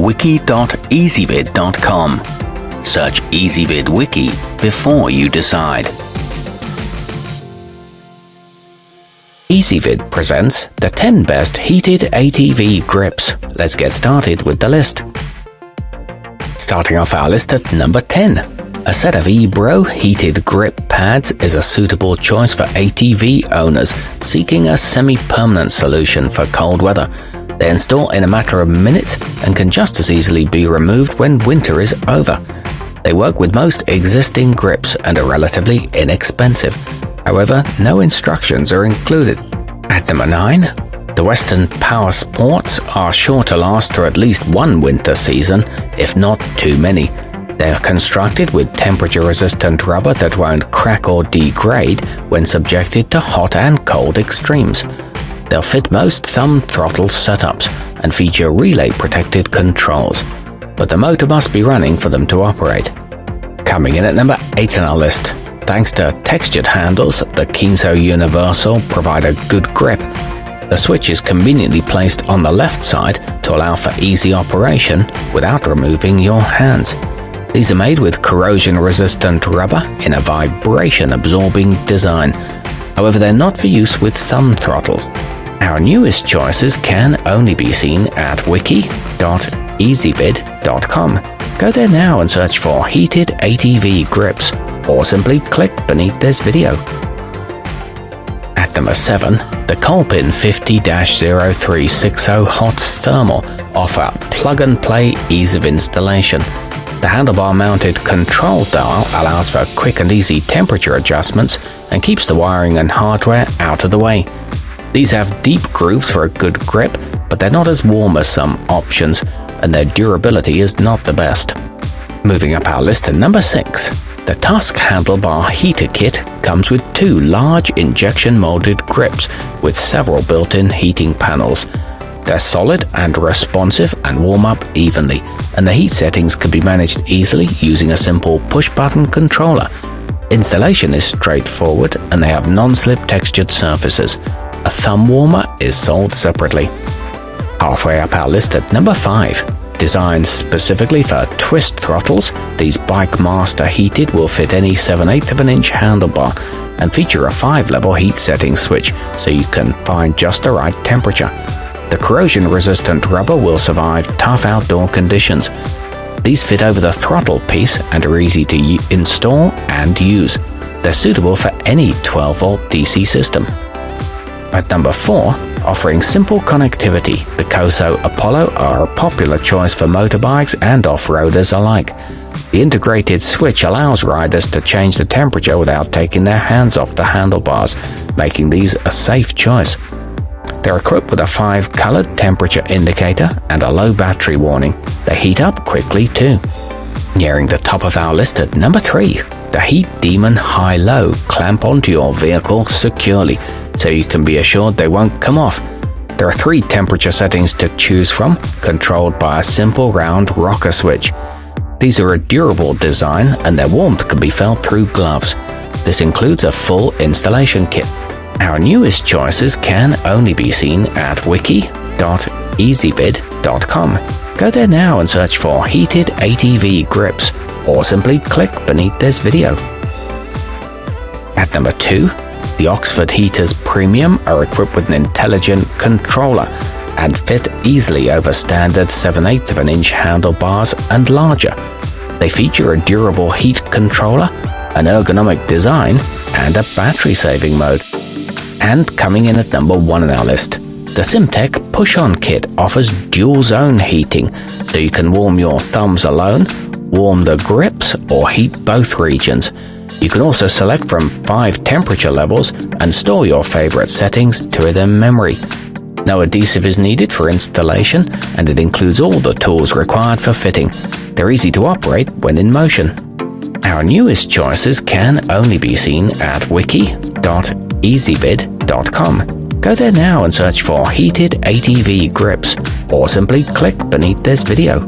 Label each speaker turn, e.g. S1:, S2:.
S1: wiki.ezvid.com. Search Ezvid Wiki before you decide. Ezvid presents the 10 best heated ATV grips. Let's get started with the list. Starting off our list at number 10. A set of Ebro heated grip pads is a suitable choice for ATV owners seeking a semi-permanent solution for cold weather. They install in a matter of minutes and can just as easily be removed when winter is over. They work with most existing grips and are relatively inexpensive. However, no instructions are included. At number 9. The Western Power Sports are sure to last through at least one winter season, if not too many. They are constructed with temperature-resistant rubber that won't crack or degrade when subjected to hot and cold extremes. They'll fit most thumb throttle setups and feature relay-protected controls, but the motor must be running for them to operate. Coming in at number 8 on our list. Thanks to textured handles, the Kinso Universal provide a good grip. The switch is conveniently placed on the left side to allow for easy operation without removing your hands. These are made with corrosion-resistant rubber in a vibration-absorbing design. However, they're not for use with thumb throttles. Our newest choices can only be seen at wiki.ezvid.com. Go there now and search for heated ATV grips, or simply click beneath this video. At number 7, the Kolpin 50-0360 Hot Thermal offer plug-and-play ease of installation. The handlebar-mounted control dial allows for quick and easy temperature adjustments and keeps the wiring and hardware out of the way. These have deep grooves for a good grip, but they're not as warm as some options, and their durability is not the best. Moving up our list to number 6. The Tusk handlebar heater kit comes with 2 large injection-molded grips with several built-in heating panels. They're solid and responsive and warm up evenly, and the heat settings can be managed easily using a simple push-button controller. Installation is straightforward and they have non-slip textured surfaces. A thumb warmer is sold separately. Halfway up our list at number 5. Designed specifically for twist throttles, these Bikemaster Heated will fit any 7/8 of an inch handlebar and feature a 5-level heat setting switch so you can find just the right temperature. The corrosion-resistant rubber will survive tough outdoor conditions. These fit over the throttle piece and are easy to install and use. They're suitable for any 12-volt DC system. At number 4, offering simple connectivity, the Koso Apollo are a popular choice for motorbikes and off-roaders alike. The integrated switch allows riders to change the temperature without taking their hands off the handlebars, making these a safe choice. They're equipped with a 5-colored temperature indicator and a low battery warning. They heat up quickly too. Nearing the top of our list at number 3, the HeatDamon High-Low clamp onto your vehicle securely, so you can be assured they won't come off. There are 3 temperature settings to choose from, controlled by a simple round rocker switch. These are a durable design and their warmth can be felt through gloves. This includes a full installation kit. Our newest choices can only be seen at wiki.ezvid.com. Go there now and search for heated ATV grips, or simply click beneath this video. At number 2, the Oxford heaterz Premium are equipped with an intelligent controller and fit easily over standard 7/8 of an inch handlebars and larger. They feature a durable heat controller, an ergonomic design, and a battery-saving mode. And coming in at number 1 on our list, the Simtec push-on kit offers dual-zone heating, so you can warm your thumbs alone, warm the grips, or heat both regions. You can also select from 5 temperature levels and store your favorite settings to them memory. No adhesive is needed for installation, and it includes all the tools required for fitting. They're easy to operate when in motion. Our newest choices can only be seen at wiki.ezvid.com. Go there now and search for heated ATV grips, or simply click beneath this video.